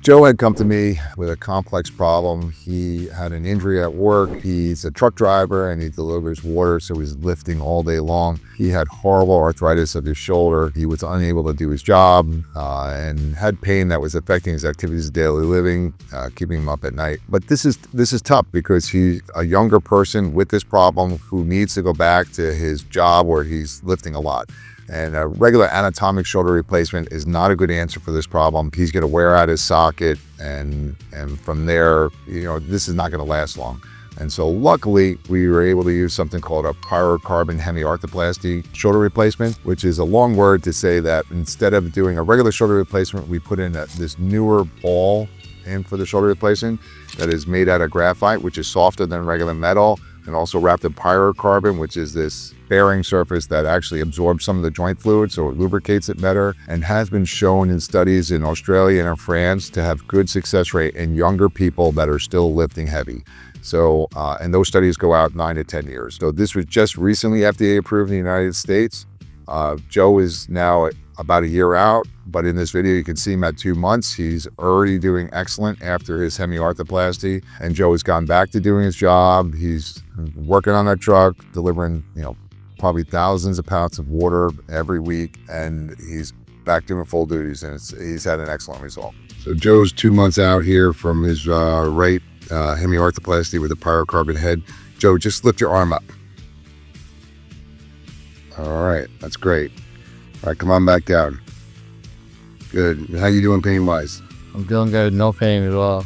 Joe had come to me with a complex problem. He had an injury at work. He's a truck driver and he delivers water, so he's lifting all day long. He had horrible arthritis of his shoulder. He was unable to do his job and had pain that was affecting his activities of daily living, keeping him up at night. But this is tough because he's a younger person with this problem who needs to go back to his job where he's lifting a lot. And a regular anatomic shoulder replacement is not a good answer for this problem. He's going to wear out his socket, and from there, this is not going to last long. And so luckily, we were able to use something called a pyrocarbon hemiarthroplasty shoulder replacement, which is a long word to say that instead of doing a regular shoulder replacement, we put in this newer ball in for the shoulder replacement that is made out of graphite, which is softer than regular metal, and also wrapped in pyrocarbon, which is this bearing surface that actually absorbs some of the joint fluid, so it lubricates it better, and has been shown in studies in Australia and in France to have good success rate in younger people that are still lifting heavy. So, and those studies go out 9 to 10 years. So this was just recently FDA approved in the United States. Joe is now about a year out, but in this video you can see him at 2 months. He's already doing excellent after his hemiarthroplasty, and Joe has gone back to doing his job. He's working on that truck, delivering, probably thousands of pounds of water every week, and he's back doing full duties, and he's had an excellent result. So Joe's 2 months out here from his right hemiarthroplasty with a pyrocarbon head. Joe, just lift your arm up. All right, that's great. All right, come on back down. Good. How you doing pain-wise? I'm doing good, no pain at all.